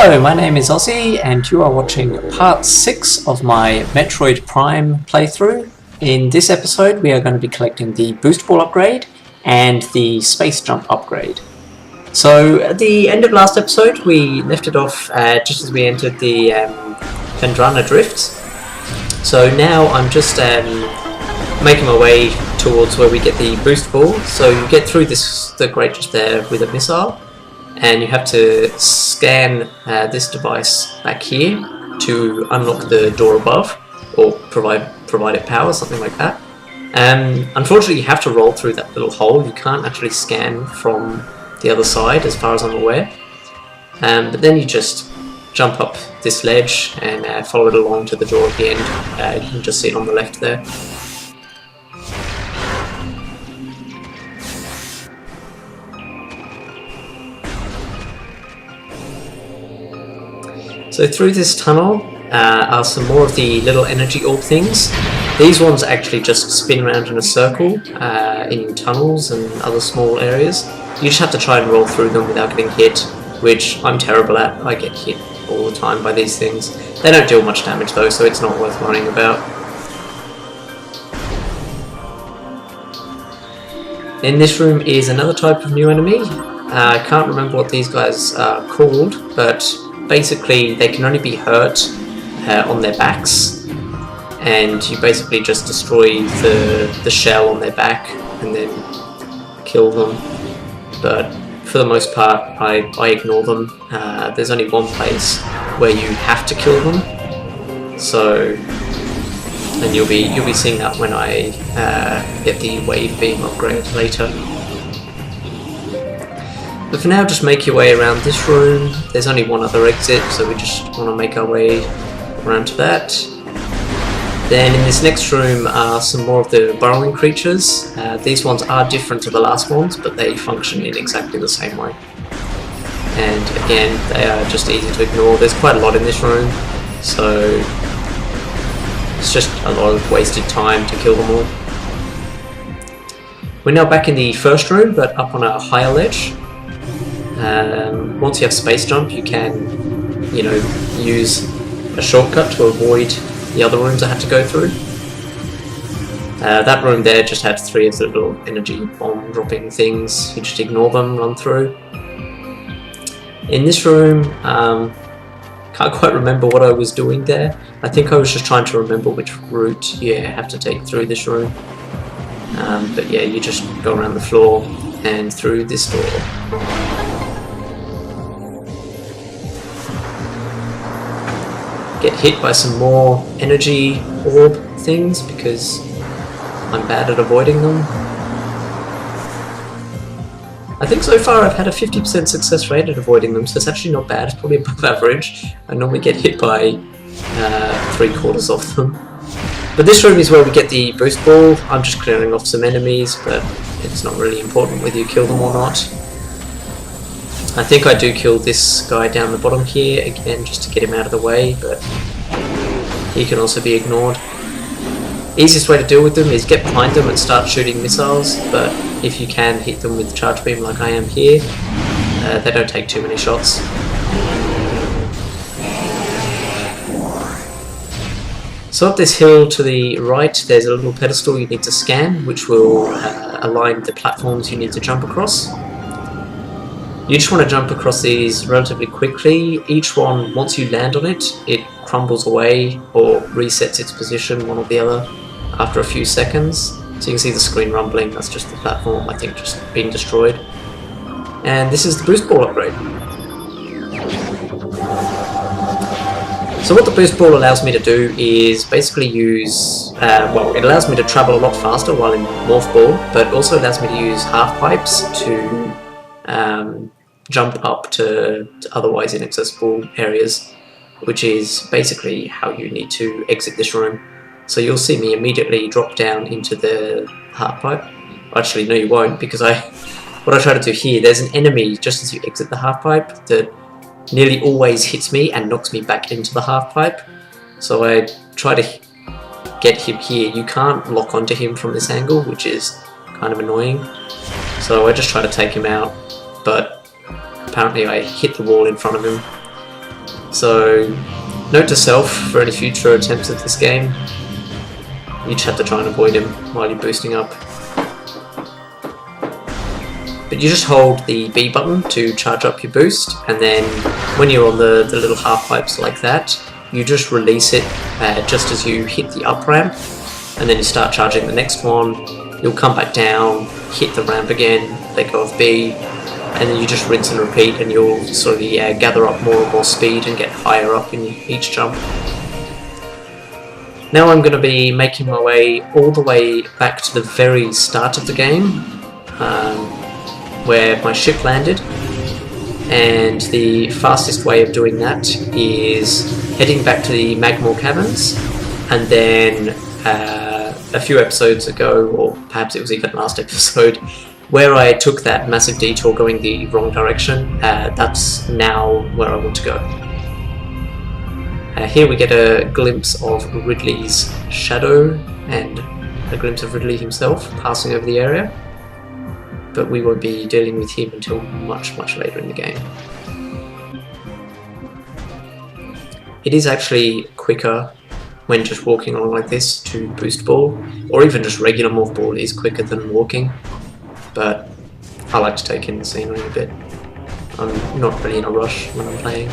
Hello, my name is Ozzie and you are watching part 6 of my Metroid Prime playthrough. In this episode we are going to be collecting the boost ball upgrade and the space jump upgrade. So at the end of last episode we left it off just as we entered the Phendrana Drifts. So now I'm just making my way towards where we get the boost ball. So you get through the grate just there with a missile, and you have to scan this device back here to unlock the door above, or provide it power, something like that. Unfortunately you have to roll through that little hole. You can't actually scan from the other side as far as I'm aware. But then you just jump up this ledge and follow it along to the door at the end. You can just see it on the left there. So through this tunnel are some more of the little energy orb things. These ones actually just spin around in a circle in tunnels and other small areas. You just have to try and roll through them without getting hit, which I'm terrible at. I get hit all the time by these things. They don't deal much damage though, so it's not worth worrying about. In this room is another type of new enemy. I can't remember what these guys are called, but basically they can only be hurt on their backs, and you basically just destroy the shell on their back and then kill them. But for the most part I ignore them. There's only one place where you have to kill them, so and you'll be seeing that when I get the wave beam upgrade later. But for now, just make your way around this room. There's only one other exit, so we just want to make our way around to that. Then in this next room are some more of the burrowing creatures. These ones are different to the last ones, but they function in exactly the same way. And again, they are just easy to ignore. There's quite a lot in this room, so it's just a lot of wasted time to kill them all. We're now back in the first room, but up on a higher ledge. Once you have space jump, you can, use a shortcut to avoid the other rooms I had to go through. That room there just had 3 of the little energy bomb dropping things. You just ignore them, run through. In this room, can't quite remember what I was doing there. I think I was just trying to remember which route you have to take through this room. But yeah, you just go around the floor and through this door. Get hit by some more energy orb things because I'm bad at avoiding them. I think so far I've had a 50% success rate at avoiding them, so it's actually not bad. It's probably above average. I normally get hit by 3/4 of them. But this room is where we get the boost ball. I'm just clearing off some enemies, but it's not really important whether you kill them or not. I think I do kill this guy down the bottom here, again just to get him out of the way, but he can also be ignored. Easiest way to deal with them is get behind them and start shooting missiles, but if you can hit them with charge beam like I am here, they don't take too many shots. So up this hill to the right there's a little pedestal you need to scan, which will align the platforms you need to jump across. You just want to jump across these relatively quickly. Each one, once you land on it, it crumbles away or resets its position, one or the other, after a few seconds. So you can see the screen rumbling, that's just the platform, I think, just being destroyed. And this is the boost ball upgrade. So what the boost ball allows me to do is basically use, it allows me to travel a lot faster while in morph ball, but also allows me to use half pipes to jump up to otherwise inaccessible areas, which is basically how you need to exit this room. So you'll see me immediately drop down into the half pipe. Actually, no you won't, because what I try to do here, there's an enemy just as you exit the half pipe that nearly always hits me and knocks me back into the half pipe. So I try to get him here. You can't lock onto him from this angle, which is kind of annoying. So I just try to take him out, but apparently I hit the wall in front of him So, note to self for any future attempts at this game, you just have to try and avoid him while you're boosting up. But you just hold the B button to charge up your boost, and then when you're on the little half pipes like that, you just release it just as you hit the up ramp, and then you start charging the next one. You'll come back down, hit the ramp again, let go of B, and then you just rinse and repeat, and you'll sort of gather up more and more speed and get higher up in each jump. Now I'm going to be making my way all the way back to the very start of the game, where my ship landed, and the fastest way of doing that is heading back to the Magmore Caverns, and then a few episodes ago, or perhaps it was even last episode, where I took that massive detour going the wrong direction, that's now where I want to go. Here we get a glimpse of Ridley's shadow and a glimpse of Ridley himself passing over the area, but we won't be dealing with him until much later in the game. It is actually quicker when just walking along like this to boost ball, or even just regular morph ball is quicker than walking, but I like to take in the scenery a bit. I'm not really in a rush when I'm playing.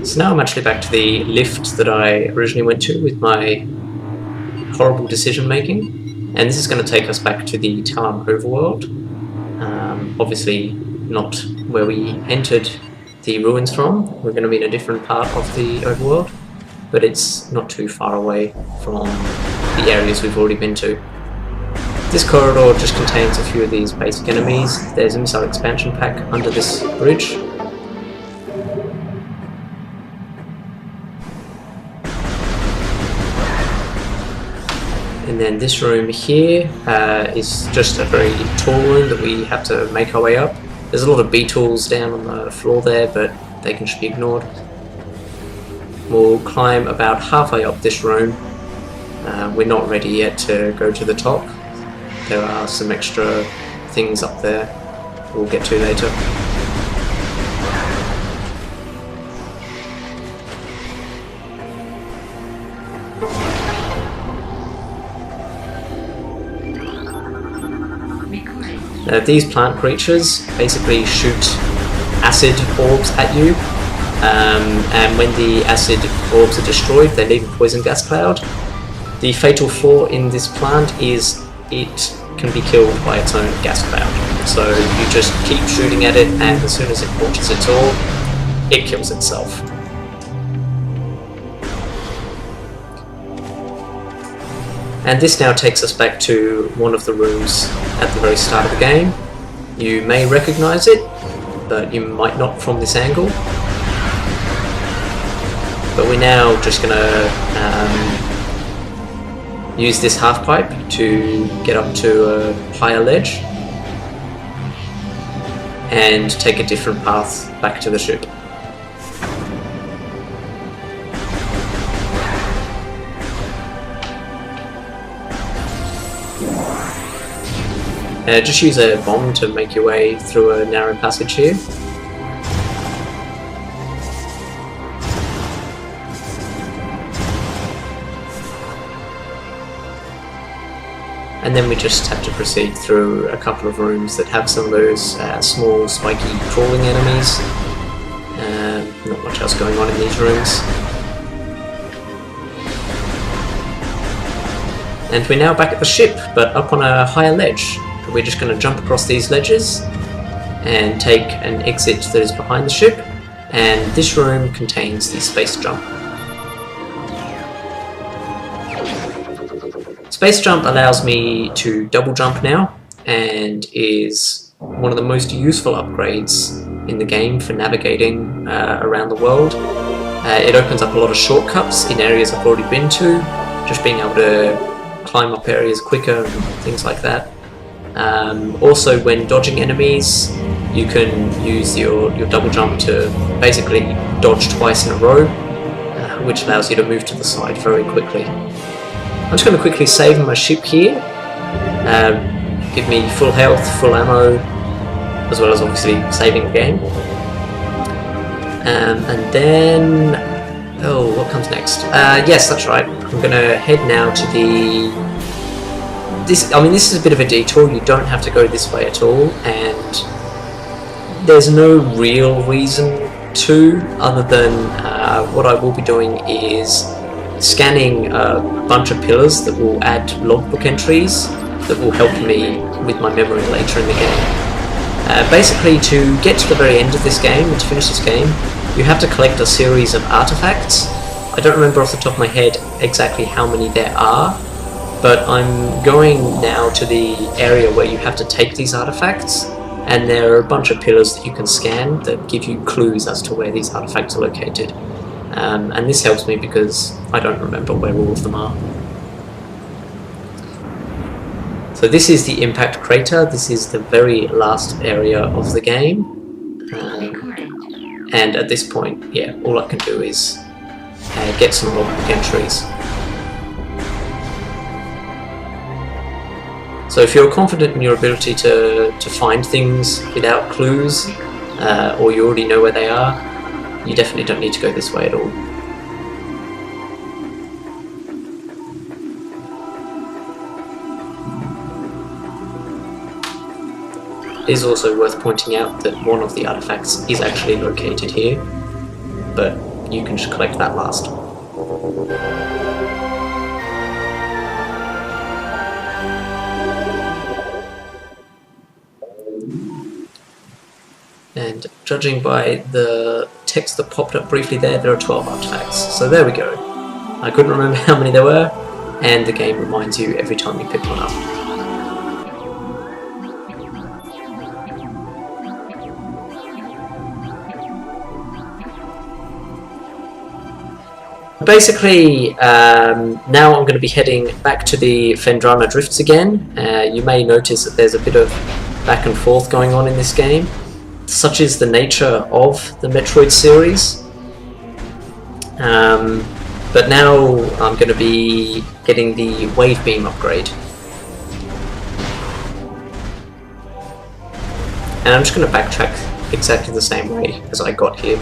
So now I'm actually back to the lift that I originally went to with my horrible decision making, and this is going to take us back to the Talon overworld. Obviously not where we entered the ruins from, we're going to be in a different part of the overworld, but it's not too far away from the areas we've already been to. This corridor just contains a few of these basic enemies. There's a missile expansion pack under this bridge. And then this room here is just a very tall room that we have to make our way up. There's a lot of beetles down on the floor there, but they can just be ignored. We'll climb about halfway up this room. We're not ready yet to go to the top. There are some extra things up there we'll get to later. These plant creatures basically shoot acid orbs at you, and when the acid orbs are destroyed, they leave a poison gas cloud. The fatal flaw in this plant is it can be killed by its own gas cloud. So you just keep shooting at it, and as soon as it launches its orb, it kills itself. And this now takes us back to one of the rooms at the very start of the game. You may recognise it, but you might not from this angle. But we're now just going to use this half pipe to get up to a higher ledge and take a different path back to the ship. Just use a bomb to make your way through a narrow passage here. And then we just have to proceed through a couple of rooms that have some of those small spiky crawling enemies. Not much else going on in these rooms. And we're now back at the ship, but up on a higher ledge. We're just going to jump across these ledges and take an exit that is behind the ship, and this room contains the space jump. Space jump allows me to double jump now, and is one of the most useful upgrades in the game for navigating around the world. It opens up a lot of shortcuts in areas I've already been to, just being able to climb up areas quicker and things like that. Also, when dodging enemies, you can use your double jump to basically dodge twice in a row, which allows you to move to the side very quickly. I'm just going to quickly save my ship here, give me full health, full ammo, as well as obviously saving the game. And then, oh, what comes next? Yes, that's right. I'm going to head now to the... This is a bit of a detour. You don't have to go this way at all, and there's no real reason to, other than what I will be doing is scanning a bunch of pillars that will add logbook entries that will help me with my memory later in the game. Basically, to get to the very end of this game, and to finish this game, you have to collect a series of artifacts. I don't remember off the top of my head exactly how many there are, but I'm going now to the area where you have to take these artifacts, and there are a bunch of pillars that you can scan that give you clues as to where these artifacts are located. And this helps me because I don't remember where all of them are. So this is the impact crater. This is the very last area of the game. And at this point, yeah, all I can do is get some logbook entries. So if you're confident in your ability to find things without clues, or you already know where they are, you definitely don't need to go this way at all. It is also worth pointing out that one of the artifacts is actually located here, but you can just collect that last. And judging by the text that popped up briefly there are 12 artifacts. So there we go. I couldn't remember how many there were, and the game reminds you every time you pick one up. Basically, now I'm going to be heading back to the Phendrana Drifts again. You may notice that there's a bit of back and forth going on in this game. Such is the nature of the Metroid series. But now I'm going to be getting the wave beam upgrade. And I'm just going to backtrack exactly the same way as I got here.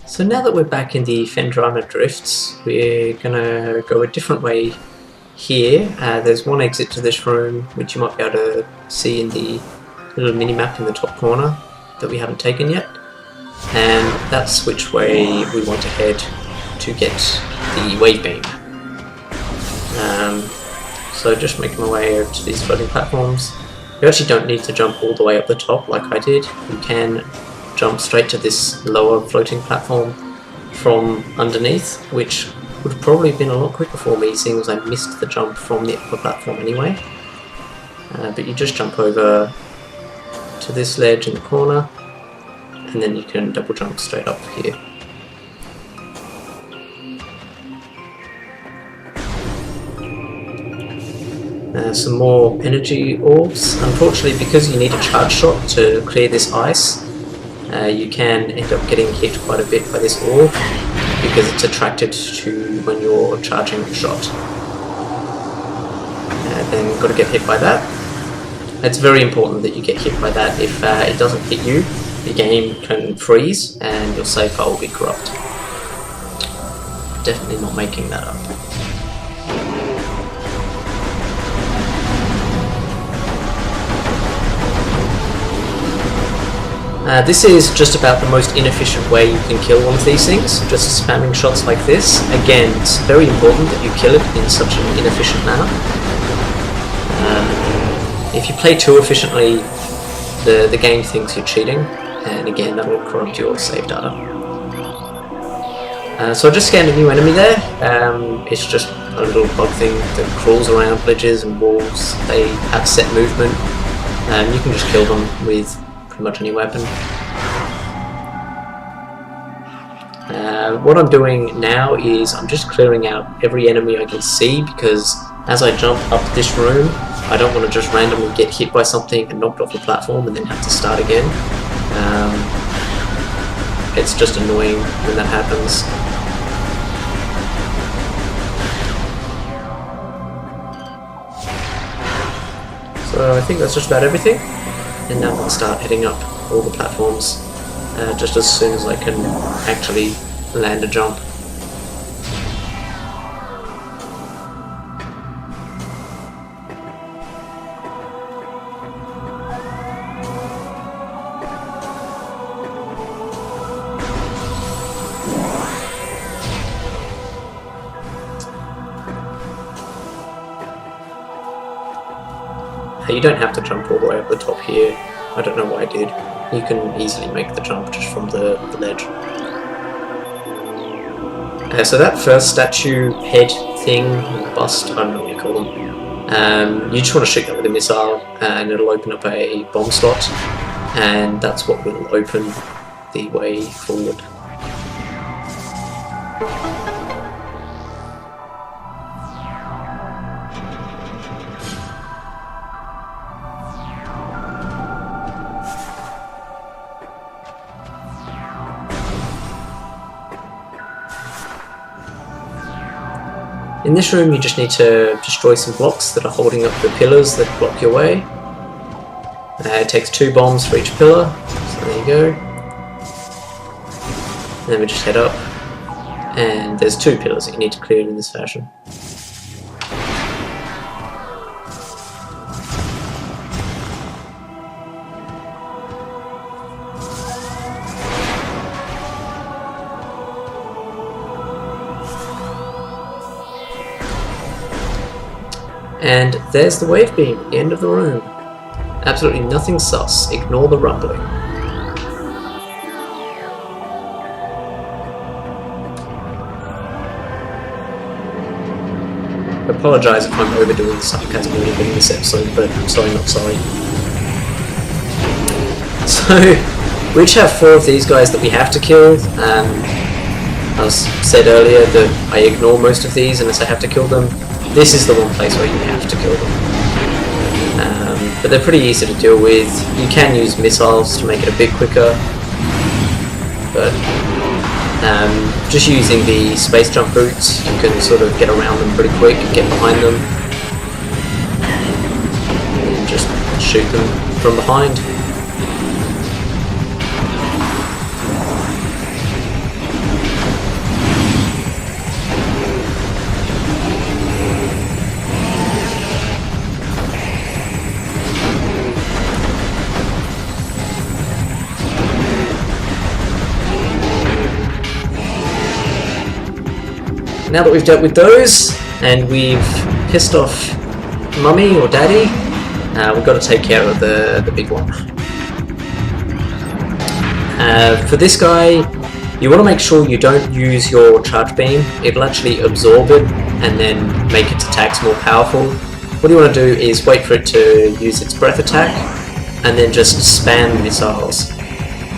So now that we're back in the Phendrana Drifts, we're gonna go a different way here. There's one exit to this room, which you might be able to see in the little mini-map in the top corner that we haven't taken yet. And that's which way we want to head to get the wave beam. So just making my way over to these floating platforms. You actually don't need to jump all the way up the top like I did. You can jump straight to this lower floating platform from underneath, which would have probably been a lot quicker for me, seeing as I missed the jump from the upper platform anyway. But you just jump over to this ledge in the corner, and then you can double jump straight up here. Some more energy orbs. Unfortunately, because you need a charge shot to clear this ice, you can end up getting hit quite a bit by this orb because it's attracted to when you're charging a shot. Then got to get hit by that. It's very important that you get hit by that. If it doesn't hit you, the game can freeze and your save file will be corrupt. Definitely not making that up. This is just about the most inefficient way you can kill one of these things, just spamming shots like this. Again, it's very important that you kill it in such an inefficient manner. If you play too efficiently, the game thinks you're cheating, and again, that will corrupt your save data. So I just scanned a new enemy there. It's just a little bug thing that crawls around ledges and walls. They have set movement, and you can just kill them with pretty much any weapon. What I'm doing now is I'm just clearing out every enemy I can see, because as I jump up this room, I don't want to just randomly get hit by something and knocked off the platform and then have to start again. It's just annoying when that happens. So I think that's just about everything. And now I'll start heading up all the platforms just as soon as I can actually land a jump. You don't have to jump all the way up the top here. I don't know why I did. You can easily make the jump just from the ledge. So that first statue head thing, bust, I don't know what you call them. You just want to shoot that with a missile and it'll open up a bomb slot, and that's what will open the way forward. In this room you just need to destroy some blocks that are holding up the pillars that block your way. It takes 2 bombs for each pillar, so there you go. And then we just head up, and there's 2 pillars that you need to clear in this fashion. And there's the wave beam at the end of the room. Absolutely nothing sus, ignore the rumbling. I apologise if I'm overdoing the sarcasm a little bit in this episode, but I'm sorry not sorry. So, we each have 4 of these guys that we have to kill. I said earlier that I ignore most of these unless I have to kill them. This is the one place where you have to kill them. But they're pretty easy to deal with. You can use missiles to make it a bit quicker, but just using the space jump boots, you can sort of get around them pretty quick, get behind them, and just shoot them from behind. Now that we've dealt with those, and we've pissed off Mummy or Daddy, we've got to take care of the big one. For this guy, you want to make sure you don't use your charge beam. It'll actually absorb it and then make its attacks more powerful. What you want to do is wait for it to use its breath attack, and then just spam missiles.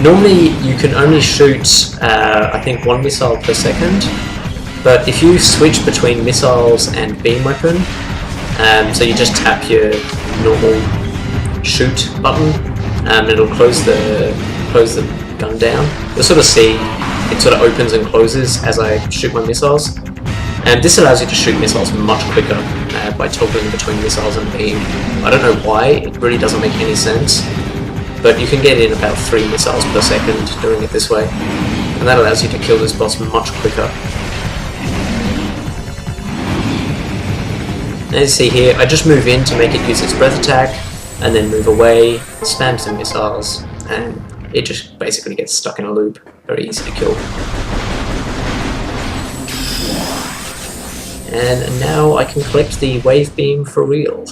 Normally you can only shoot, I think, 1 missile per second. But if you switch between missiles and beam weapon, So you just tap your normal shoot button, and it'll close the gun down. You'll sort of see it sort of opens and closes as I shoot my missiles. And this allows you to shoot missiles much quicker by toggling between missiles and beam. I don't know why, it really doesn't make any sense, but you can get in about 3 missiles per second doing it this way, and that allows you to kill this boss much quicker. As you see here, I just move in to make it use its breath attack, and then move away, spam some missiles, and it just basically gets stuck in a loop. Very easy to kill. And now I can collect the wave beam for real.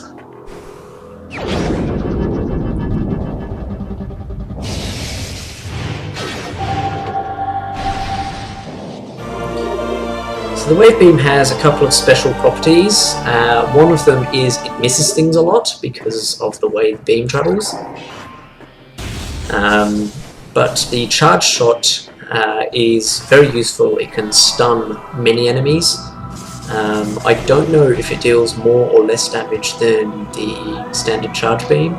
So the wave beam has a couple of special properties. One of them is it misses things a lot because of the wave beam travels. But the charge shot is very useful. It can stun many enemies. I don't know if it deals more or less damage than the standard charge beam,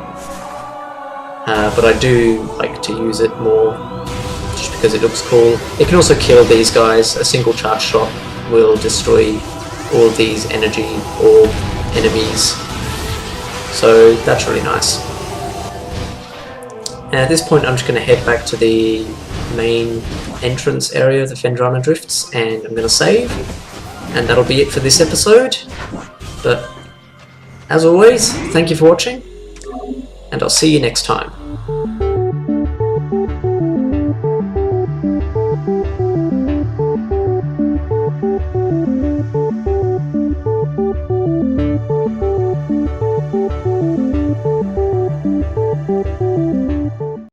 but I do like to use it more just because it looks cool. It can also kill these guys. A single charge shot will destroy all of these energy orb enemies, so that's really nice. And at this point I'm just going to head back to the main entrance area of the Phendrana Drifts, and I'm going to save, and that'll be it for this episode. But as always, thank you for watching, and I'll see you next time.